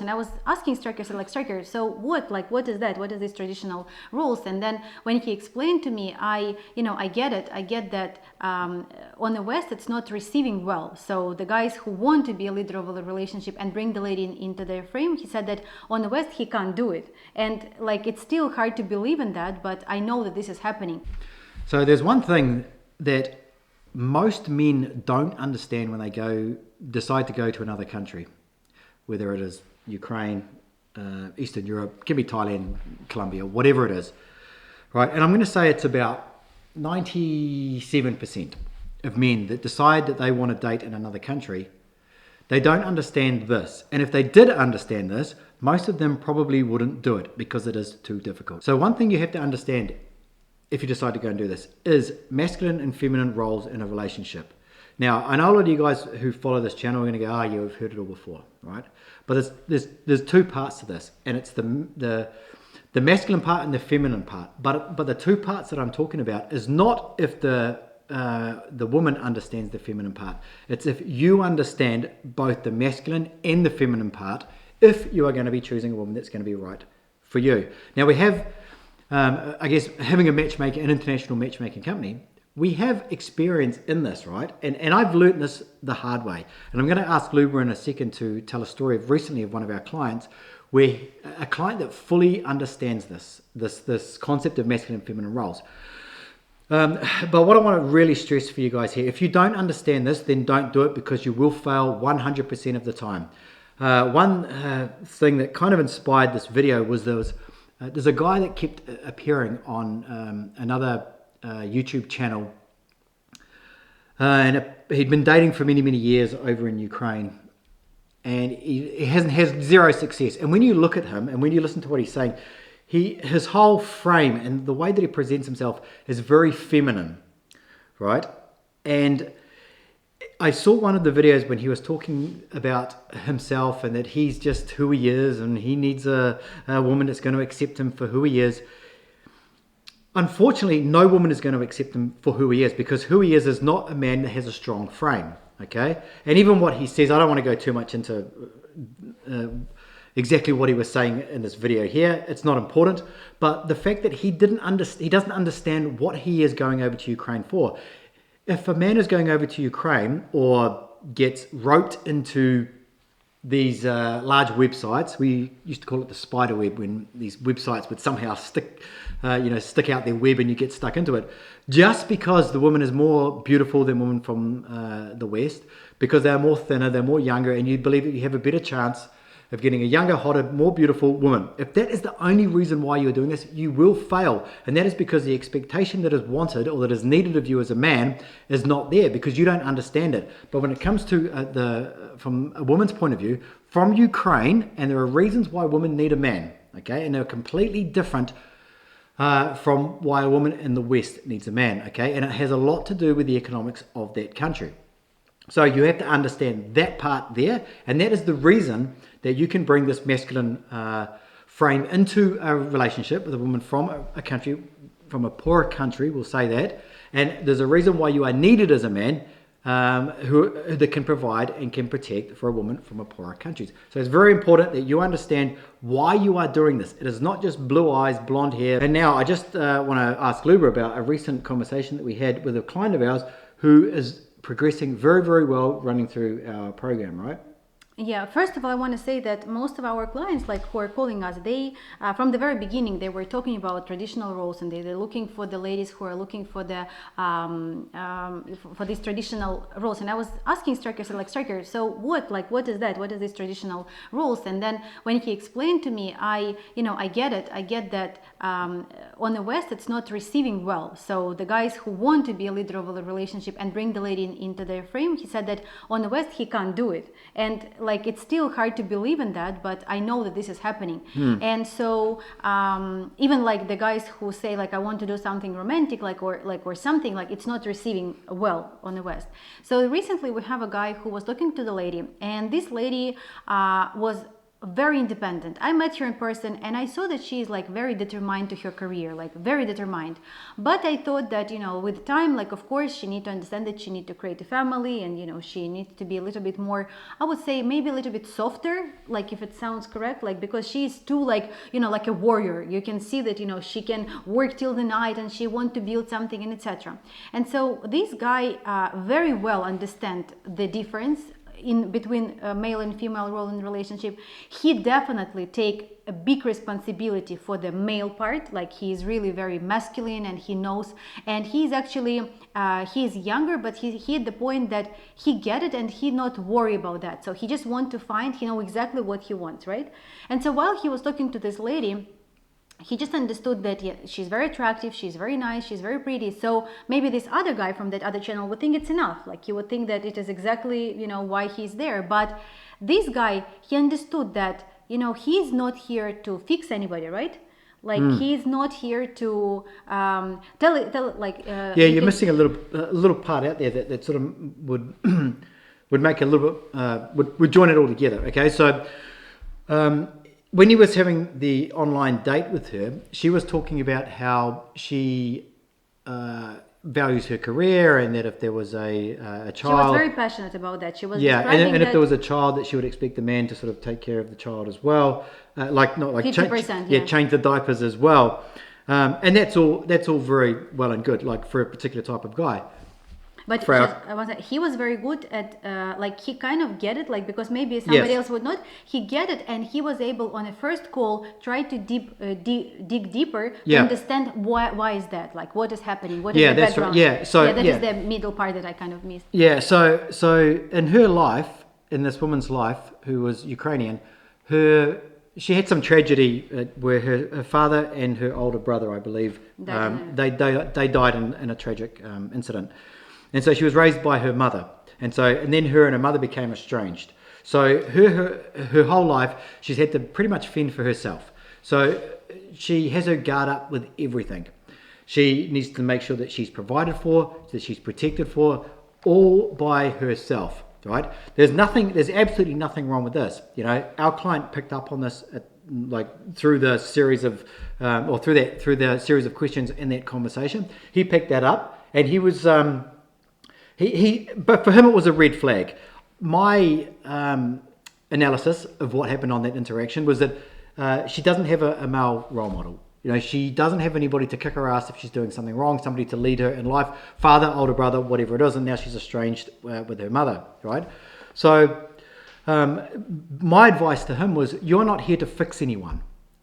And I was asking Stryker, so like, Stryker, so what is that? What is these traditional rules? And then when he explained to me, I get it. I get that on the West, it's not receiving well. So the guys who want to be a leader of a relationship and bring the lady into their frame, he said that on the West, he can't do it. And like, it's still hard to believe in that, but I know that this is happening. So there's one thing that most men don't understand when they decide to go to another country, whether it is Ukraine, Eastern Europe, can be Thailand, Colombia, whatever it is, right? And I'm going to say it's about 97% of men that decide that they want to date in another country, they don't understand this. And if they did understand this, most of them probably wouldn't do it because it is too difficult. So one thing you have to understand if you decide to go and do this is masculine and feminine roles in a relationship. Now, I know a lot of you guys who follow this channel are going to go, you've heard it all before, right? But there's two parts to this, and it's the masculine part and the feminine part. But the two parts that I'm talking about is not if the woman understands the feminine part. It's if you understand both the masculine and the feminine part, if you are going to be choosing a woman that's going to be right for you. Now, we have, I guess, having an international matchmaking company, we have experience in this, right? And I've learned this the hard way. And I'm going to ask Luba in a second to tell a story of recently of one of our clients, where a client that fully understands this concept of masculine and feminine roles. But what I want to really stress for you guys here, if you don't understand this, then don't do it, because you will fail 100% of the time. One thing that kind of inspired this video was there's a guy that kept appearing on another YouTube channel, and he'd been dating for many years over in Ukraine, and he has zero success. And when you look at him and when you listen to what he's saying, his whole frame and the way that he presents himself is very feminine, right? And I saw one of the videos when he was talking about himself and that he's just who he is and he needs a woman that's going to accept him for who he is. Unfortunately, no woman is going to accept him for who he is, because who he is not a man that has a strong frame, okay? And even what he says, I don't want to go too much into exactly what he was saying in this video here. It's not important. But the fact that he doesn't understand what he is going over to Ukraine for. If a man is going over to Ukraine or gets roped into these large websites, we used to call it the spider web, when these websites would somehow stick out their web and you get stuck into it, just because the woman is more beautiful than women from the West, because they're more thinner, they're more younger, and you believe that you have a better chance of getting a younger, hotter, more beautiful woman. If that is the only reason why you're doing this, you will fail. And that is because the expectation that is wanted or that is needed of you as a man is not there, because you don't understand it. But when it comes to from a woman's point of view, from Ukraine, and there are reasons why women need a man, okay? And they're completely different from why a woman in the West needs a man, okay? And it has a lot to do with the economics of that country. So you have to understand that part there, and that is the reason that you can bring this masculine frame into a relationship with a woman from a country, from a poorer country, we'll say that. And there's a reason why you are needed as a man who that can provide and can protect for a woman from a poorer country. So it's very important that you understand why you are doing this. It is not just blue eyes, blonde hair. And now I just want to ask Luba about a recent conversation that we had with a client of ours who is progressing very well running through our program, right? Yeah, first of all, I want to say that most of our clients, like who are calling us, they from the very beginning they were talking about traditional roles, and they're looking for the ladies who are looking for the for these traditional roles. And I was asking Stryker, so like, Stryker, so what is that? What is these traditional roles? And then when he explained to me, I get it. I get that on the West it's not receiving well. So the guys who want to be a leader of a relationship and bring the lady into their frame, he said that on the West he can't do it. And like, it's still hard to believe in that, but I know that this is happening. And so even like the guys who say like, I want to do something romantic, or something, like, it's not receiving well on the West. So recently we have a guy who was looking to the lady, and this lady was very independent. I met her in person and I saw that she is like very determined to her career, like very determined. But I thought that, you know, with time, like of course she need to understand that she need to create a family, and you know, she needs to be a little bit more, I would say maybe a little bit softer, like if it sounds correct, like because she's too like, you know, like a warrior. You can see that, you know, she can work till the night and she want to build something and etc. And so this guy very well understand the difference in between a male and female role in relationship. He definitely take a big responsibility for the male part, like he is really very masculine and he knows, and he's actually he's younger, but he at the point that he get it and he not worry about that. So he just want to find, he know exactly what he wants, right? And so while he was talking to this lady, he just understood that yeah, she's very attractive, she's very nice, she's very pretty. So maybe this other guy from that other channel would think it's enough. Like he would think that it is exactly, you know, why he's there. But this guy, he understood that, you know, he's not here to fix anybody, right? Like he's not here to tell like yeah, you're missing a little part out there that sort of would would make a little bit would join it all together. Okay, so when he was having the online date with her, she was talking about how she values her career, and that if there was a child, she was very passionate about that. She was and if there was a child, that she would expect the man to sort of take care of the child as well, like not like 50%, change the diapers as well, and that's all very well and good, like for a particular type of guy. But he was very good at, like he kind of get it, like because maybe somebody else would not. He get it, and he was able on a first call try to dig deeper to understand why is that, like what is happening, what is the background. Right. That is the middle part that I kind of missed. Yeah, so in her life, in this woman's life who was Ukrainian, she had some tragedy where her father and her older brother, I believe, they died in a tragic incident. And so she was raised by her mother, and then her and her mother became estranged. So her whole life she's had to pretty much fend for herself. So she has her guard up with everything. She needs to make sure that she's provided for, that she's protected for, all by herself. Right? There's absolutely nothing wrong with this. You know, our client picked up on this through the series of through the series of questions in that conversation. He picked that up, and he was. But for him, it was a red flag. My analysis of what happened on that interaction was that she doesn't have a male role model. You know, she doesn't have anybody to kick her ass if she's doing something wrong, somebody to lead her in life, father, older brother, whatever it is, and now she's estranged with her mother, right? So my advice to him was, you're not here to fix anyone.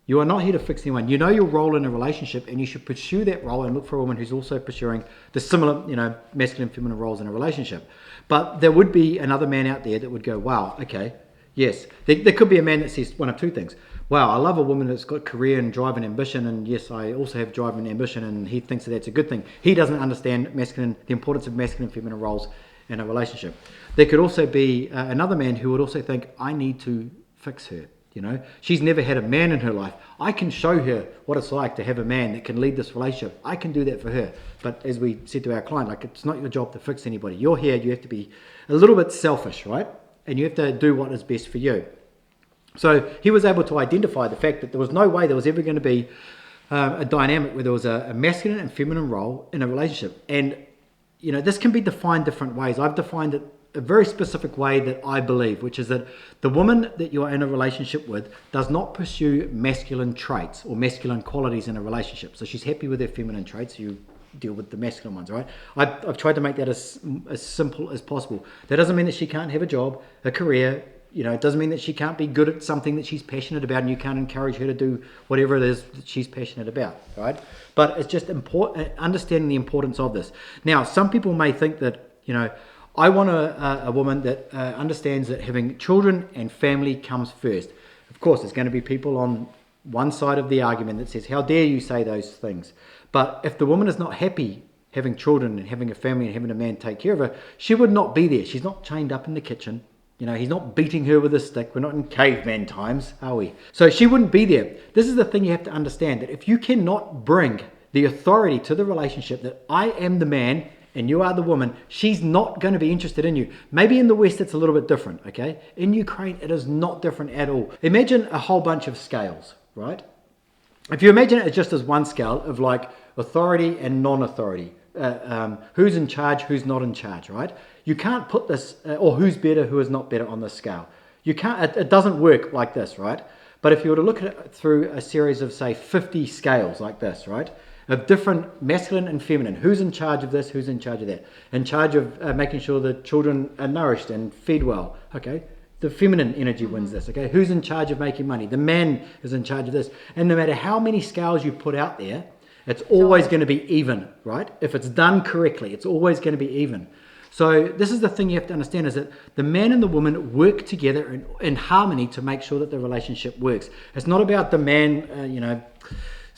You are not here to fix anyone. You know your role in a relationship, and you should pursue that role and look for a woman who's also pursuing the similar, you know, masculine and feminine roles in a relationship. But there would be another man out there that would go, wow, okay, yes. There could be a man that says one of two things. Wow, I love a woman that's got career and drive and ambition, and yes, I also have drive and ambition, and he thinks that that's a good thing. He doesn't understand the importance of masculine and feminine roles in a relationship. There could also be another man who would also think, I need to fix her. You know, she's never had a man in her life. I can show her what it's like to have a man that can lead this relationship. I can do that for her. But as we said to our client, like, it's not your job to fix anybody. You're here, you have to be a little bit selfish, right? And you have to do what is best for you. So he was able to identify the fact that there was no way there was ever going to be a dynamic where there was a masculine and feminine role in a relationship. And, you know, this can be defined different ways. I've defined it a very specific way that I believe, which is that the woman that you are in a relationship with does not pursue masculine traits or masculine qualities in a relationship. So she's happy with her feminine traits. You deal with the masculine ones, right? I've tried to make that as simple as possible. That doesn't mean that she can't have a job, a career. You know, it doesn't mean that she can't be good at something that she's passionate about, and you can't encourage her to do whatever it is that she's passionate about, right? But it's just important, understanding the importance of this. Now, some people may think that, you know, I want a woman that understands that having children and family comes first. Of course, there's going to be people on one side of the argument that says, how dare you say those things? But if the woman is not happy having children and having a family and having a man take care of her, she would not be there. She's not chained up in the kitchen. You know, he's not beating her with a stick. We're not in caveman times, are we? So she wouldn't be there. This is the thing you have to understand, that if you cannot bring the authority to the relationship that I am the man and you are the woman, she's not going to be interested in you. Maybe in the West it's a little bit different, okay? In Ukraine, it is not different at all. Imagine a whole bunch of scales, right? If you imagine it just as one scale of like authority and non-authority, who's in charge, who's not in charge, right? You can't put this, or who's better, who is not better on this scale. You can't, it doesn't work like this, right? But if you were to look at it through a series of, say, 50 scales like this, right? Of different masculine and feminine. Who's in charge of this? Who's in charge of that? In charge of making sure the children are nourished and fed well. Okay, the feminine energy wins this. Okay, who's in charge of making money? The man is in charge of this. And no matter how many scales you put out there, it's always going to be even, right? If it's done correctly, it's always going to be even. So this is the thing you have to understand, is that the man and the woman work together in harmony to make sure that the relationship works. It's not about the man,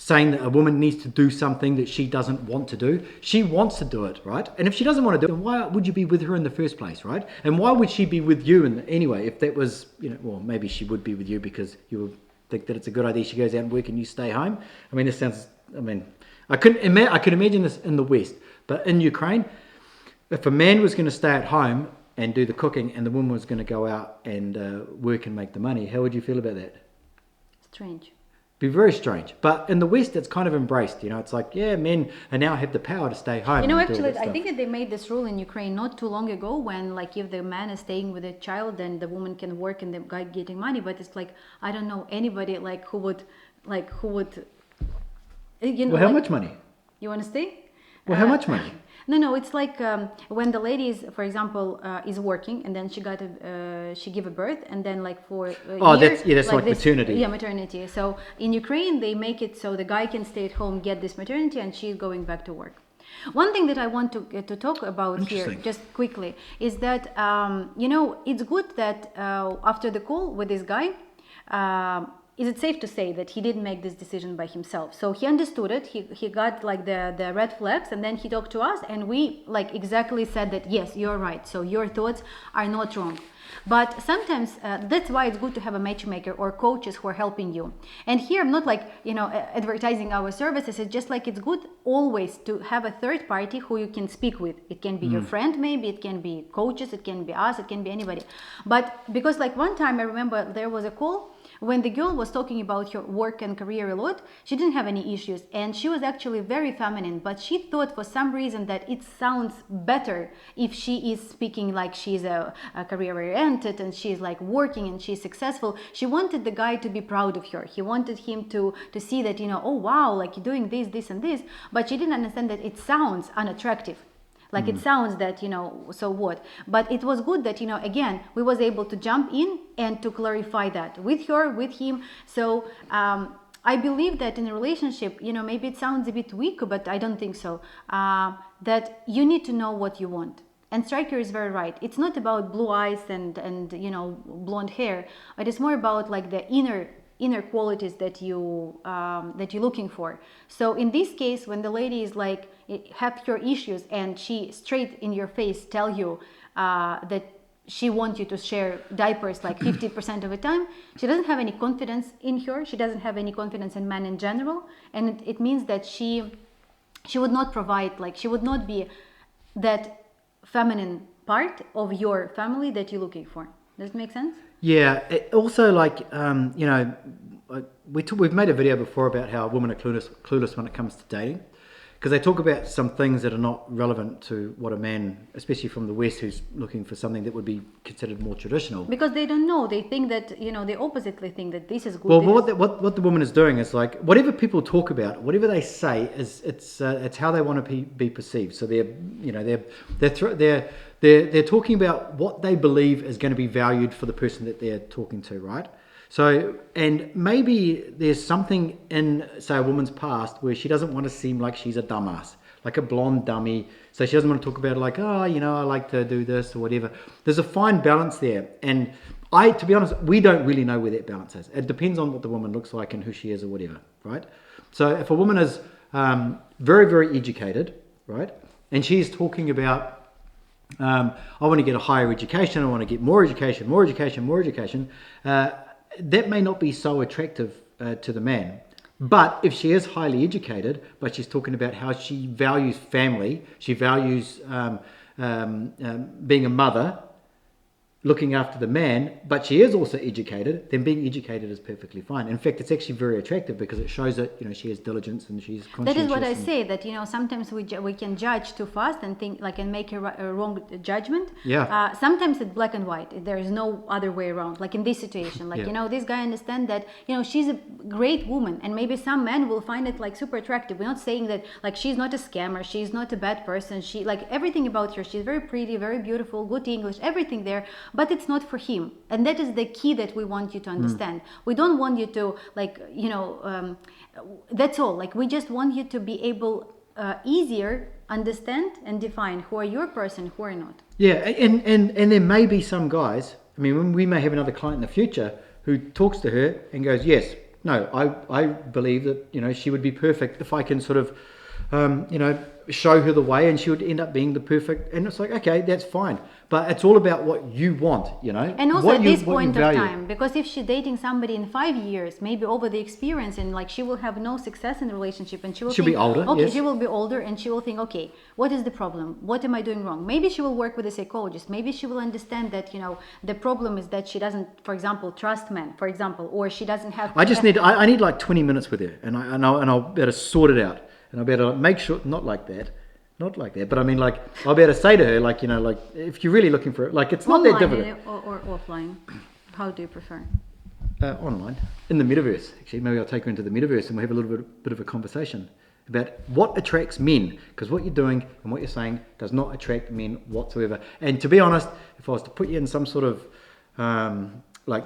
saying that a woman needs to do something that she doesn't want to do. She wants to do it, right? And if she doesn't want to do it, then why would you be with her in the first place, right? And why would she be with you anyway if that was, well, maybe she would be with you because you would think that it's a good idea she goes out and work and you stay home. I mean, I could imagine this in the West, but in Ukraine, if a man was going to stay at home and do the cooking and the woman was going to go out and work and make the money, how would you feel about that? Strange. Be very strange. But in the West, it's kind of embraced. It's like, yeah, men now have the power to stay home. Actually, I think that they made this rule in Ukraine not too long ago when, like, if the man is staying with a child, then the woman can work and the guy getting money. But it's like, I don't know anybody who would. Well, how much money? You want to stay? Well, how much money? No, it's like when the lady is, for example, is working and then she give a birth and then like for a year, that's like maternity. Yeah, maternity. So in Ukraine, they make it so the guy can stay at home, get this maternity, and she's going back to work. One thing that I want to talk about here, just quickly, is that, it's good that after the call with this guy, is it safe to say that he didn't make this decision by himself? So he understood it, he got like the red flags, and then he talked to us and we like exactly said that, yes, you're right, so your thoughts are not wrong. But sometimes that's why it's good to have a matchmaker or coaches who are helping you. And here I'm not advertising our services. It's just like it's good always to have a third party who you can speak with. It can be your friend, maybe it can be coaches, it can be us, it can be anybody. But because like one time I remember there was a call when the girl was talking about her work and career a lot. She didn't have any issues and she was actually very feminine, but she thought for some reason that it sounds better if she is speaking like she's a career oriented and she's like working and she's successful. She wanted the guy to be proud of her. He wanted him to see that, oh wow, like you're doing this and this, but she didn't understand that it sounds unattractive. Like it sounds that, so what? But it was good that, again, we was able to jump in and to clarify that with her, with him. So I believe that in a relationship, maybe it sounds a bit weak, but I don't think so, that you need to know what you want. And Stryker is very right. It's not about blue eyes and blonde hair, but it's more about like the inner qualities that you're looking for. So in this case, when the lady is like have your issues and she straight in your face tell you that she wants you to share diapers like 50% of the time, she doesn't have any confidence in her. She doesn't have any confidence in men in general, and it means that she would not provide, like she would not be that feminine part of your family that you're looking for. Does it make sense? Yeah. Also, we've made a video before about how women are clueless when it comes to dating, because they talk about some things that are not relevant to what a man, especially from the West, who's looking for something that would be considered more traditional. Because they don't know. They think that, they oppositely think that this is good. Well, what the woman is doing is like, whatever people talk about, whatever they say, it's how they want to be perceived. So they're talking about what they believe is going to be valued for the person that they're talking to, right? So, and maybe there's something in, say, a woman's past where she doesn't want to seem like she's a dumbass, like a blonde dummy. So she doesn't want to talk about like, I like to do this or whatever. There's a fine balance there. And to be honest, we don't really know where that balance is. It depends on what the woman looks like and who she is or whatever, right? So if a woman is very, very educated, right? And she's talking about, I want to get a higher education, I want to get more education, that may not be so attractive to the man. But if she is highly educated, but she's talking about how she values family, she values being a mother, looking after the man, but she is also educated, then being educated is perfectly fine. In fact, it's actually very attractive because it shows that, she has diligence and she's conscientious. That is what I say, that, sometimes we can judge too fast and think and make a wrong judgment. Yeah. Sometimes it's black and white. There is no other way around. Like in this situation, this guy understands that, she's a great woman, and maybe some men will find it like super attractive. We're not saying that like she's not a scammer, she's not a bad person. She, like, everything about her, she's very pretty, very beautiful, good English, everything there. But it's not for him, and that is the key that we want you to understand. We don't want you to that's all. Like, we just want you to be able easier understand and define who are your person, who are not. Yeah, and there may be some guys. I mean, we may have another client in the future who talks to her and goes, yes, no, I believe that she would be perfect if I can sort of show her the way, and she would end up being the perfect. And it's like, okay, that's fine, but it's all about what you want, And also at this point of time, because if she's dating somebody in 5 years, maybe over the experience, and like she will have no success in the relationship, and she'll be older. Okay, yes. She will be older, and she will think, okay, what is the problem? What am I doing wrong? Maybe she will work with a psychologist. Maybe she will understand that the problem is that she doesn't, for example, trust men, for example, or she doesn't have. I need like 20 minutes with her, and I'll better sort it out. And I'll be able to make sure, not like that, but I mean, like, I'll be able to say to her, like, like, if you're really looking for it, like, it's not online that difficult. Or offline? How do you prefer? Online, in the metaverse. Actually, maybe I'll take her into the metaverse and we'll have a little bit of a conversation about what attracts men, because what you're doing and what you're saying does not attract men whatsoever. And to be honest, if I was to put you in some sort of,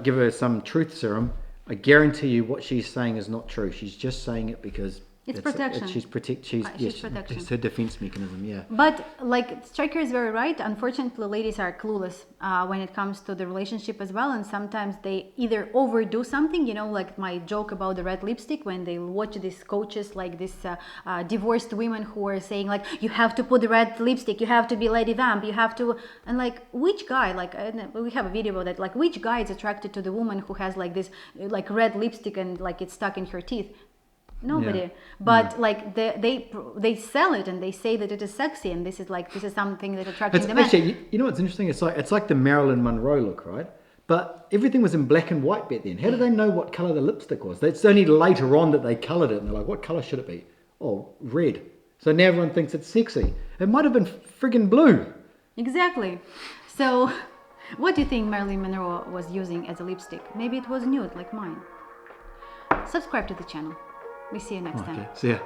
give her some truth serum, I guarantee you what she's saying is not true. She's just saying it because it's protection. She's protection. It's her defense mechanism, yeah. But like Stryker is very right. Unfortunately, ladies are clueless when it comes to the relationship as well, and sometimes they either overdo something. Like my joke about the red lipstick, when they watch these coaches, like this divorced women who are saying like, you have to put the red lipstick, you have to be Lady Vamp, you have to, and like which guy, like we have a video about that, like which guy is attracted to the woman who has like this like red lipstick and like it's stuck in her teeth? Nobody. Yeah. But like they sell it and they say that it is sexy, and this is something that attracts the men. Actually, what's interesting? It's like the Marilyn Monroe look, right? But everything was in black and white back then. How do they know what color the lipstick was? It's only later on that they colored it, and they're like, what color should it be? Oh, red. So now everyone thinks it's sexy. It might have been friggin' blue. Exactly. So what do you think Marilyn Monroe was using as a lipstick? Maybe it was nude like mine. Subscribe to the channel. We see you next time. See ya.